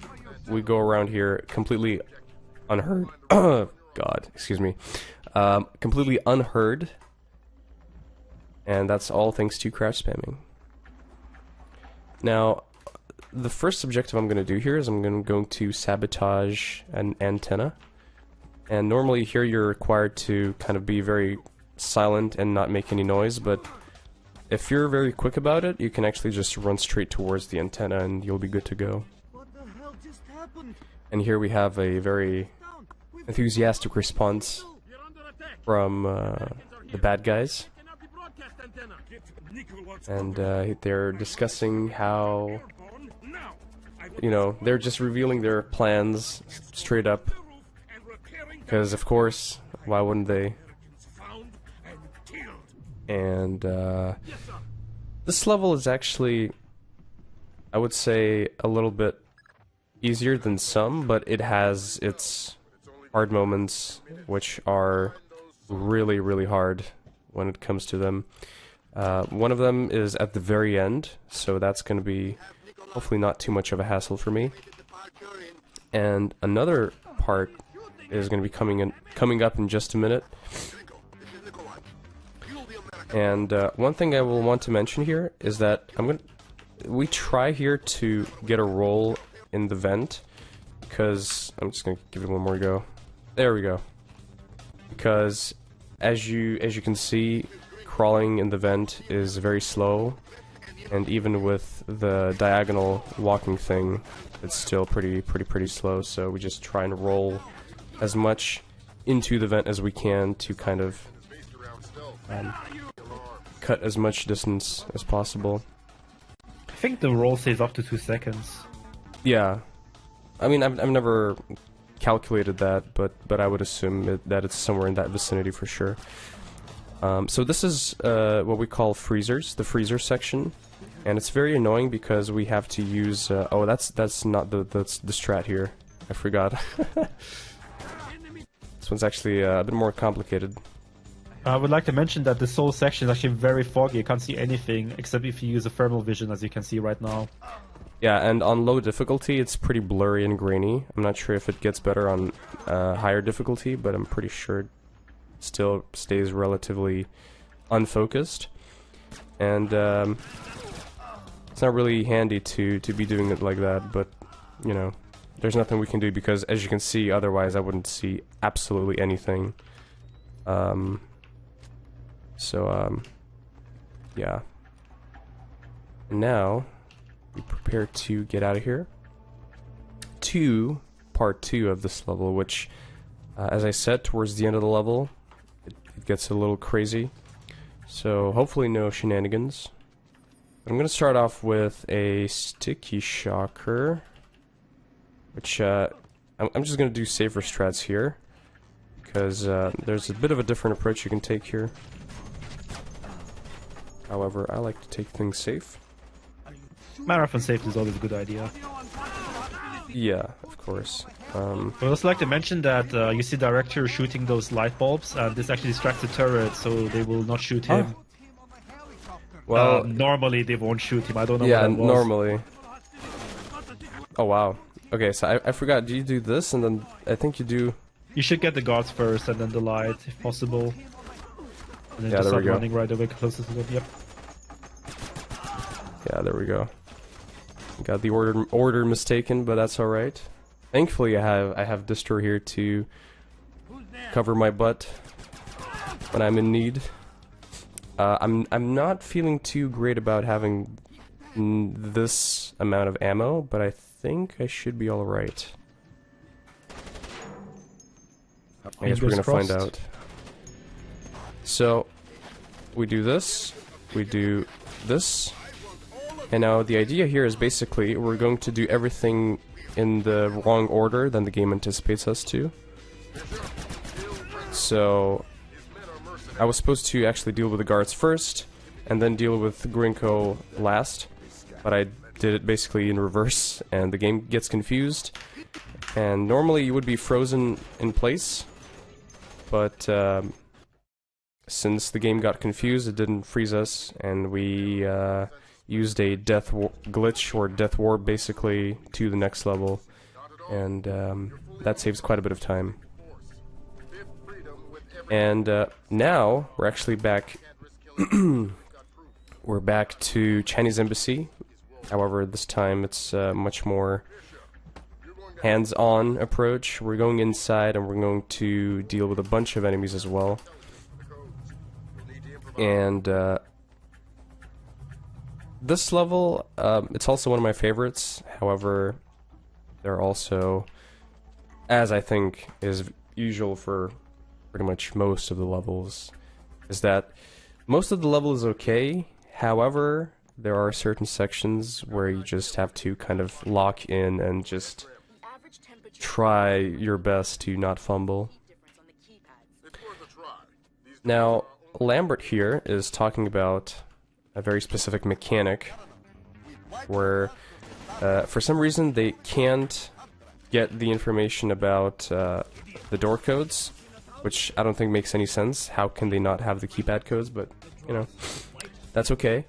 go around here completely unheard. God, excuse me. Completely unheard. And that's all thanks to crouch spamming. Now, the first objective I'm going to do here is I'm going to sabotage an antenna. And normally here you're required to kind of be very silent and not make any noise, but if you're very quick about it, you can actually just run straight towards the antenna and you'll be good to go. What the hell just happened? And here we have a very enthusiastic response from the bad guys. And they're discussing how, they're just revealing their plans straight up. Because, of course, why wouldn't they? And this level is actually, I would say, a little bit easier than some, but it has its hard moments, which are really, really hard when it comes to them. One of them is at the very end, so that's going to be hopefully not too much of a hassle for me. And another part is going to be coming up in just a minute. And one thing I will want to mention here is that we try here to get a roll in the vent, because I'm just gonna give it one more go. There we go. Because as you can see, crawling in the vent is very slow, and even with the diagonal walking thing, it's still pretty slow. So we just try and roll as much into the vent as we can to kind of cut as much distance as possible. I think the roll saves up to 2 seconds. Yeah, I mean I've never calculated that, but I would assume that it's somewhere in that vicinity for sure. So this is what we call freezers, the freezer section, and it's very annoying because we have to use. Oh, that's not the strat here. I forgot. This one's actually a bit more complicated. I would like to mention that this whole section is actually very foggy. You can't see anything except if you use a thermal vision, as you can see right now. Yeah, and on low difficulty, it's pretty blurry and grainy. I'm not sure if it gets better on higher difficulty, but I'm pretty sure it still stays relatively unfocused. And it's not really handy to be doing it like that, but, you know, there's nothing we can do because, as you can see, otherwise I wouldn't see absolutely anything. Yeah. And now, we prepare to get out of here to part 2 of this level, which, as I said, towards the end of the level, it gets a little crazy. So, hopefully no shenanigans. I'm going to start off with a sticky shocker, which, I'm just going to do safer strats here, because there's a bit of a different approach you can take here. However, I like to take things safe. Marathon safety is always a good idea. Yeah, of course. I would also like to mention that you see Director shooting those light bulbs, and this actually distracts the turret, so they will not shoot him. Well, normally they won't shoot him. I don't know. Yeah, what that was. normally. Oh wow. Okay, so I forgot. Do you do this, and then I think you do? You should get the guards first, and then the light, if possible. And then Yeah, just there we start go. running right away closer to them. Yep. Yeah, there we go. Got the order mistaken, but that's all right. Thankfully, I have Distro here to cover my butt when I'm in need. I'm not feeling too great about having this amount of ammo, but I think I should be all right. I guess we're gonna find out. So we do this, we do this, and now the idea here is basically we're going to do everything in the wrong order than the game anticipates us to. So I was supposed to actually deal with the guards first, and then deal with Grinko last, but I did it basically in reverse, and the game gets confused. And normally you would be frozen in place, but since the game got confused, it didn't freeze us, and we used a glitch or death warp basically to the next level, and that saves quite a bit of time. And now we're actually back. We're back to Chinese Embassy. However, this time it's a much more hands-on approach. We're going inside, and we're going to deal with a bunch of enemies as well. And this level, it's also one of my favorites. However, there are also, as I think is usual for pretty much most of the levels, is that most of the level is okay. However, there are certain sections where you just have to kind of lock in and just try your best to not fumble. Now, Lambert here is talking about a very specific mechanic where for some reason they can't get the information about the door codes, which I don't think makes any sense. How can they not have the keypad codes? But, you know, that's okay,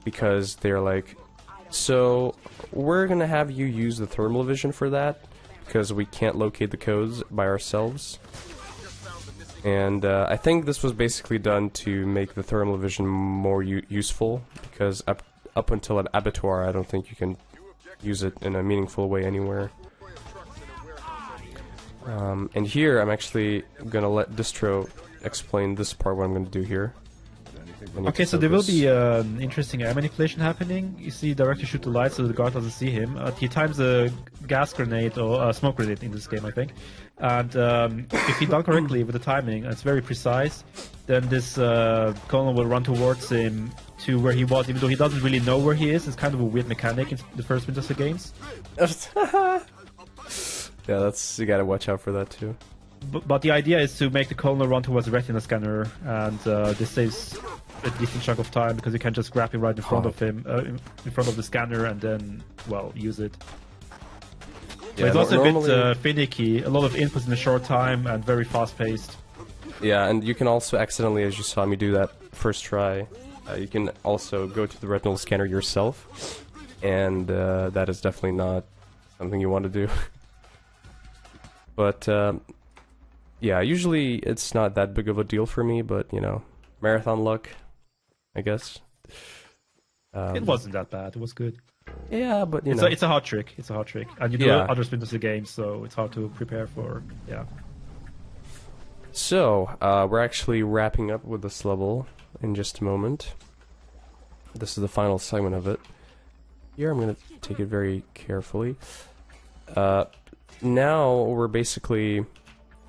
because they're like, so we're gonna have you use the thermal vision for that, because we can't locate the codes by ourselves. And I think this was basically done to make the thermal vision more useful, because up until an abattoir, I don't think you can use it in a meaningful way anywhere. And here, I'm actually gonna let Distro explain this part, what I'm gonna do here. Okay, so there will be an interesting air manipulation happening. You see Director shoot the light so the guard doesn't see him. He times a gas grenade, or a smoke grenade in this game, I think. And if he done correctly with the timing, and it's very precise, then this colonel will run towards him to where he was, even though he doesn't really know where he is. It's kind of a weird mechanic in the first Winter games. Yeah, that's, you gotta watch out for that too. But the idea is to make the colonel run towards the retina scanner, and this saves a decent chunk of time because you can just grab him right in front of him, in front of the scanner, and then, well, use it. Yeah, it's also a bit finicky, a lot of inputs in a short time, and very fast-paced. Yeah, and you can also accidentally, as you saw me do that first try, you can also go to the retinal scanner yourself, and that is definitely not something you want to do. But yeah, usually it's not that big of a deal for me, but you know, marathon luck, I guess. It wasn't that bad. It was good. Yeah, but you know, it's a hot trick. It's a hot trick, and you do other Splinter Cell games, so it's hard to prepare for. Yeah. So we're actually wrapping up with this level in just a moment. This is the final segment of it. Here, I'm gonna take it very carefully. Now we're basically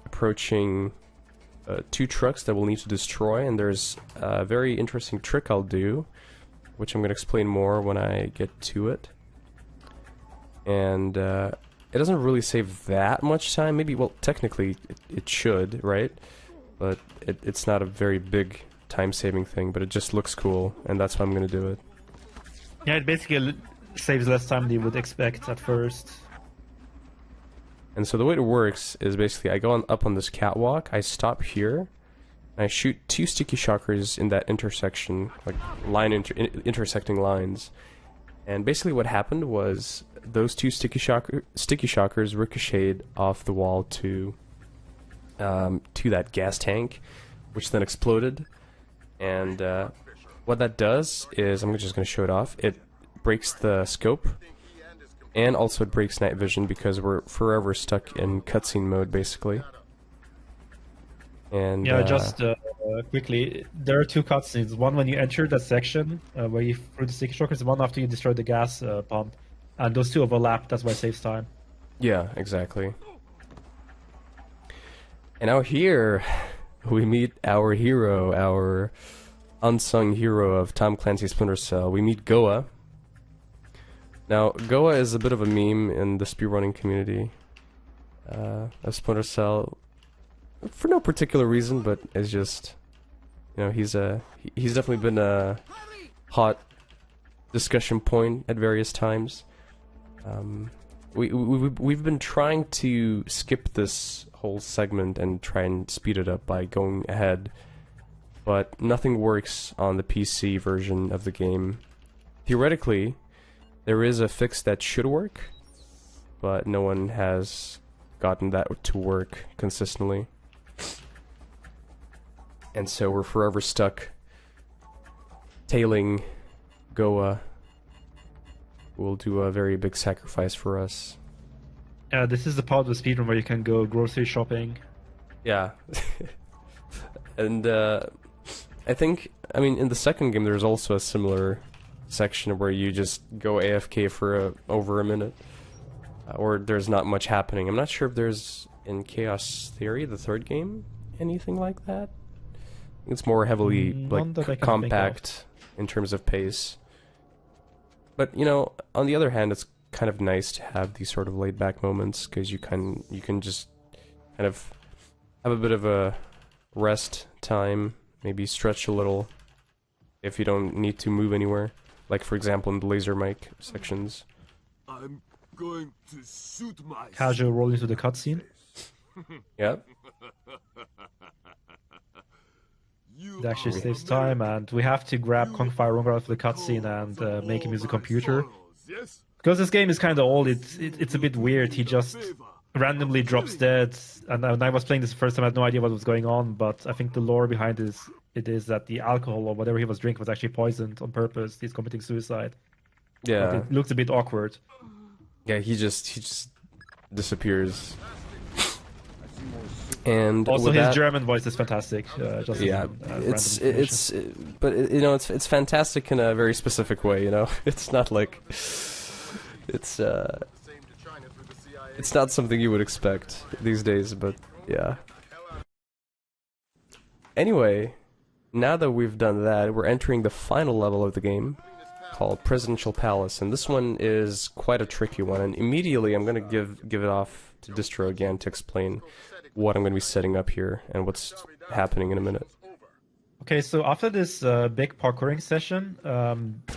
approaching 2 trucks that we'll need to destroy, and there's a very interesting trick I'll do, which I'm going to explain more when I get to it. And it doesn't really save that much time. Maybe, well, technically it should, right? But it's not a very big time-saving thing, but it just looks cool, and that's why I'm going to do it. Yeah, it basically saves less time than you would expect at first. And so the way it works is basically I go up on this catwalk, I stop here, and I shoot 2 sticky shockers in that intersection, like intersecting lines. And basically what happened was those 2 sticky shockers ricocheted off the wall to that gas tank, which then exploded. And what that does is, I'm just going to show it off, it breaks the scope. And also it breaks night vision because we're forever stuck in cutscene mode, basically. And yeah, just quickly, there are 2 cutscenes. One when you enter that section where you threw the sticky shockers, one after you destroy the gas pump, and those 2 overlap. That's why it saves time. Yeah, exactly. And now here we meet our hero, our unsung hero of Tom Clancy's Splinter Cell. We meet Goa. Now, Goa is a bit of a meme in the speedrunning community of Splinter Cell, for no particular reason, but it's just, you know, he's definitely been a hot discussion point at various times. We've been trying to skip this whole segment and try and speed it up by going ahead, but nothing works on the PC version of the game. Theoretically, there is a fix that should work, but no one has gotten that to work consistently. And so we're forever stuck tailing Goa, who will do a very big sacrifice for us. This is the part of the speedrun where you can go grocery shopping. Yeah. And I think, I mean, in the second game there's also a similar section where you just go AFK for over a minute, or there's not much happening. I'm not sure if there's in Chaos Theory, the 3rd game, anything like that. It's more heavily like compact in terms of pace. But you know, on the other hand, it's kind of nice to have these sort of laid back moments because you can just kind of have a bit of a rest time, maybe stretch a little if you don't need to move anywhere. Like, for example, in the laser mic sections. I'm going to suit my Casual roll into the cutscene. Yep. It actually saves time, and we have to grab Kongfire Rungar out of the cutscene and make him use a computer. Yes? Because this game is kind of old, it's a bit weird. He just randomly drops dead. And when I was playing this the first time, I had no idea what was going on. But I think the lore behind it is that the alcohol or whatever he was drinking was actually poisoned on purpose. He's committing suicide. Yeah. But it looks a bit awkward. Yeah, he just disappears. And Also, with his that, German voice is fantastic. Just yeah, as a random information. but you know, it's fantastic in a very specific way. You know, it's not like it's not something you would expect these days. But yeah. Anyway, now that we've done that, we're entering the final level of the game, called Presidential Palace, and this one is quite a tricky one. And immediately, I'm gonna give it off to Distro again to explain what I'm going to be setting up here and what's happening in a minute. Okay, so after this big parkouring session,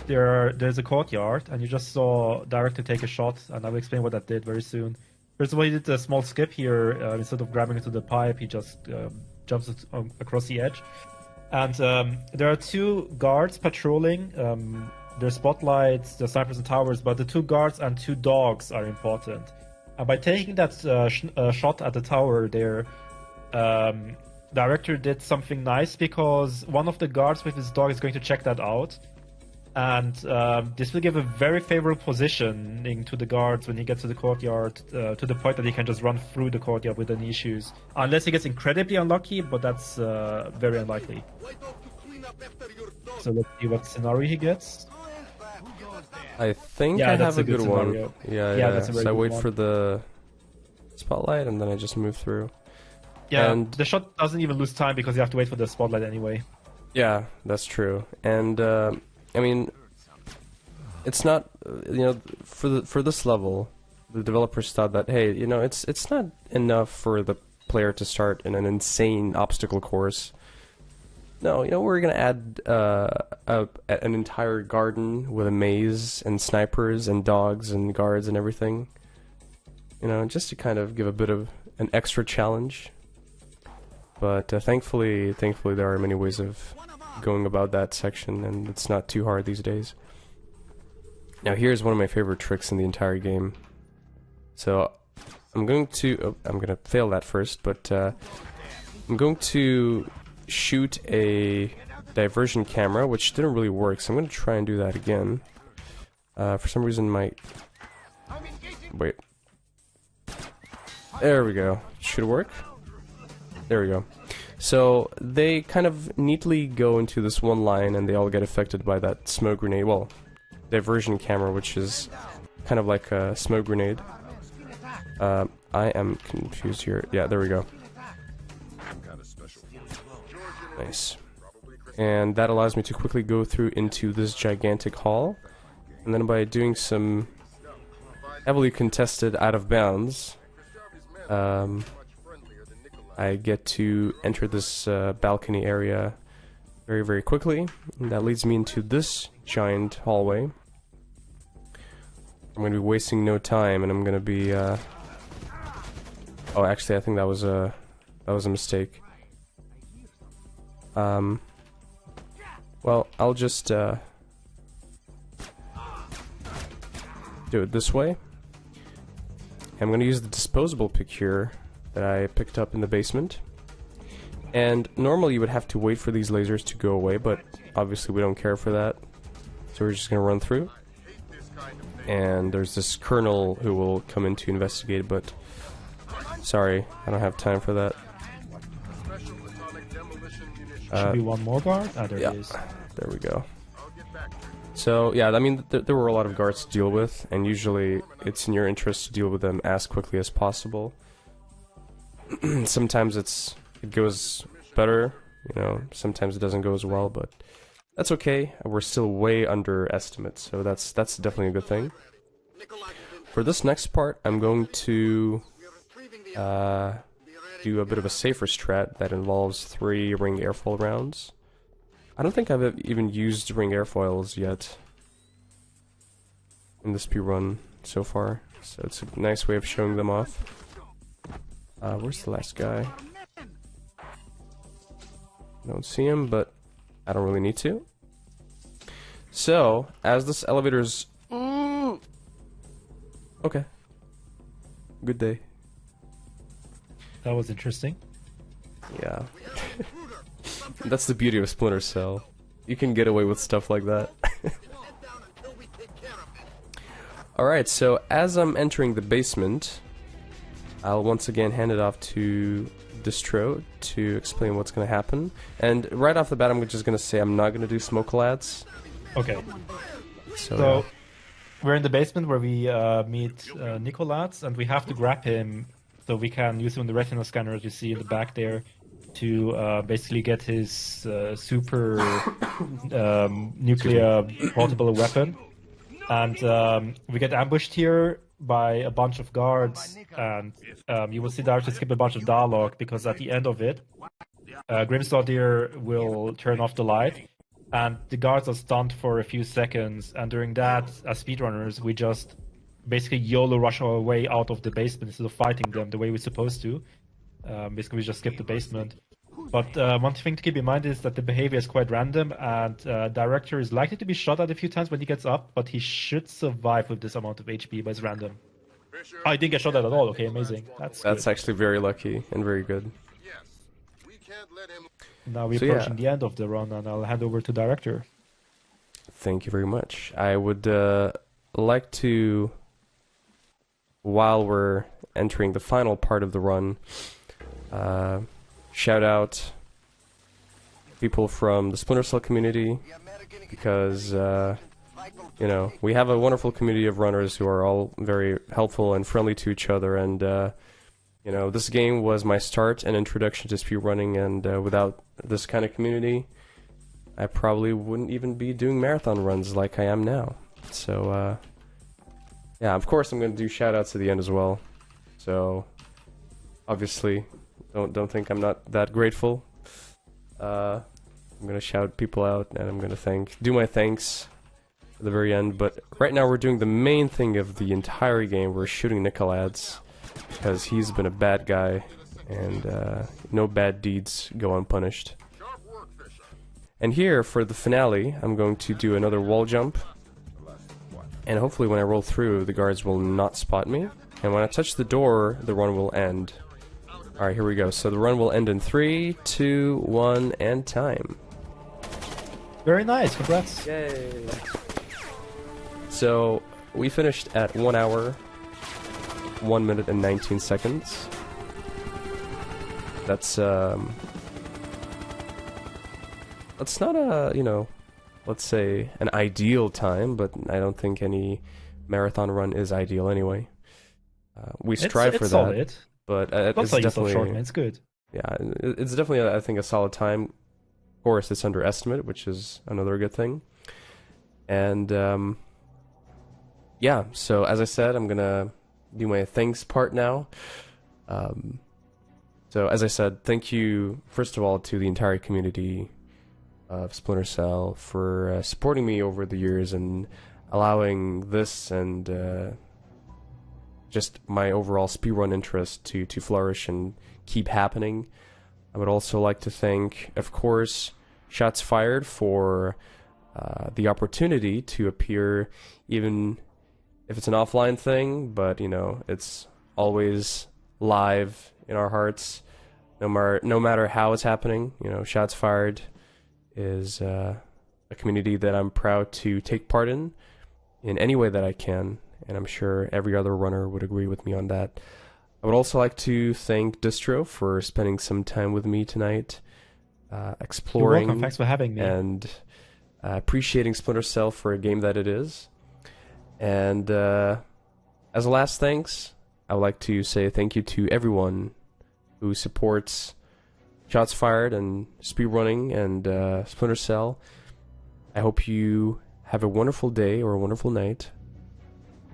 there's a courtyard, and you just saw Director take a shot, and I will explain what that did very soon. First of all, he did a small skip here. Instead of grabbing into the pipe, he just jumps across the edge. And there are two guards patrolling. There's spotlights, there's snipers and towers, but the two guards and two dogs are important. And by taking that shot at the tower there, Director did something nice, because one of the guards with his dog is going to check that out. And this will give a very favorable positioning to the guards when he gets to the courtyard, to the point that he can just run through the courtyard with any issues. Unless he gets incredibly unlucky, but that's very unlikely. So let's see what scenario he gets. I think Yeah, I that's have a a good good one. scenario. Yeah, Yeah, that's a very so I good wait one. for the spotlight and then I just move through. Yeah, And- the shot doesn't even lose time because you have to wait for the spotlight anyway. Yeah, that's true. And I mean, it's not you know, for this level, the developers thought that, hey, you know, it's not enough for the player to start in an insane obstacle course. No, you know, we're gonna add an entire garden with a maze and snipers and dogs and guards and everything. You know, just to kind of give a bit of an extra challenge. But thankfully there are many ways of going about that section, and it's not too hard these days. Now here's one of my favorite tricks in the entire game. So I'm going to fail that first, but I'm going to shoot a diversion camera, which didn't really work, so I'm going to try and do that again. For some reason wait. There we go. Should work? There we go. So they kind of neatly go into this one line and they all get affected by that smoke grenade. Well, diversion camera, which is kind of like a smoke grenade. I am confused here. Yeah, there we go. Nice. And that allows me to quickly go through into this gigantic hall. And then by doing some heavily contested out of bounds, I get to enter this balcony area very, very quickly. And that leads me into this giant hallway. I'm going to be wasting no time, and I'm going to be... Oh, actually, I think that was a mistake. Well, I'll just do it this way. I'm going to use the disposable pick here that I picked up in the basement. And normally you would have to wait for these lasers to go away, but obviously we don't care for that. So we're just going to run through. And there's this colonel who will come in to investigate, but sorry, I don't have time for that. Should be one more guard? Ah, there Yeah, it is. there we go. So yeah, I mean, there were a lot of guards to deal with, and usually it's in your interest to deal with them as quickly as possible. Sometimes it goes better, you know, sometimes it doesn't go as well, but that's okay. We're still way under estimates, so that's definitely a good thing. For this next part, I'm going to do a bit of a safer strat that involves 3 ring airfoil rounds. I don't think I've even used ring airfoils yet in this speedrun so far. So it's a nice way of showing them off. Where's the last guy? Don't see him, but I don't really need to. So, as this elevator's... Okay. Good day. That was interesting. Yeah. That's the beauty of Splinter Cell. You can get away with stuff like that. Alright, so as I'm entering the basement, I'll once again hand it off to Distro to explain what's going to happen. And right off the bat, I'm just going to say I'm not going to do smoke lads. Okay. So we're in the basement where we meet Nicolas, and we have to grab him so we can use him in the retina scanner, as you see in the back there, to basically get his super nuclear portable weapon. And we get ambushed here by a bunch of guards, and you will see that I have to skip a bunch of dialogue, because at the end of it, Grimsdottir will turn off the light, and the guards are stunned for a few seconds, and during that, as speedrunners, we just basically YOLO rush our way out of the basement instead of fighting them the way we're supposed to. Basically, we just skip the basement. But one thing to keep in mind is that the behavior is quite random, and Director is likely to be shot at a few times when he gets up, but he should survive with this amount of HP, but it's random. Oh, he didn't get shot at all. Okay, amazing. That's good. actually very lucky and very good. Now we're approaching the end of the run, and I'll hand over to Director. Thank you very much. I would like to, while we're entering the final part of the run, shout out people from the Splinter Cell community, because you know, we have a wonderful community of runners who are all very helpful and friendly to each other, and you know, this game was my start and introduction to speedrunning, and without this kind of community, I probably wouldn't even be doing marathon runs like I am now. So yeah, of course I'm going to do shoutouts at the end as well. So obviously, don't think I'm not that grateful. I'm gonna shout people out, and I'm gonna do my thanks at the very end. But right now we're doing the main thing of the entire game. We're shooting Nicolas, because he's been a bad guy, and no bad deeds go unpunished. And here, for the finale, I'm going to do another wall jump, and hopefully when I roll through, the guards will not spot me, and when I touch the door, the run will end. Alright, here we go. So the run will end in 3, 2, 1, and time. Very nice, congrats. Yay! So, we finished at 1 hour, 1 minute and 19 seconds. That's not a, you know, let's say an ideal time, but I don't think any marathon run is ideal anyway. We strive for that. Solid. But it's definitely short, man. It's good. Yeah, it's definitely, I think, a solid time. Of course, it's underestimated, which is another good thing. And yeah, so as I said, I'm gonna do my thanks part now. So as I said, thank you first of all to the entire community of Splinter Cell for supporting me over the years and allowing this and just my overall speedrun interest to flourish and keep happening. I would also like to thank, of course, Shots Fired for the opportunity to appear, even if it's an offline thing, but you know, it's always live in our hearts, no matter how it's happening. You know, Shots Fired is a community that I'm proud to take part in any way that I can. And I'm sure every other runner would agree with me on that. I would also like to thank Distro for spending some time with me tonight, exploring. You're welcome. Thanks for having me. And appreciating Splinter Cell for a game that it is. And as a last thanks, I would like to say thank you to everyone who supports Shots Fired and speedrunning and Splinter Cell. I hope you have a wonderful day or a wonderful night,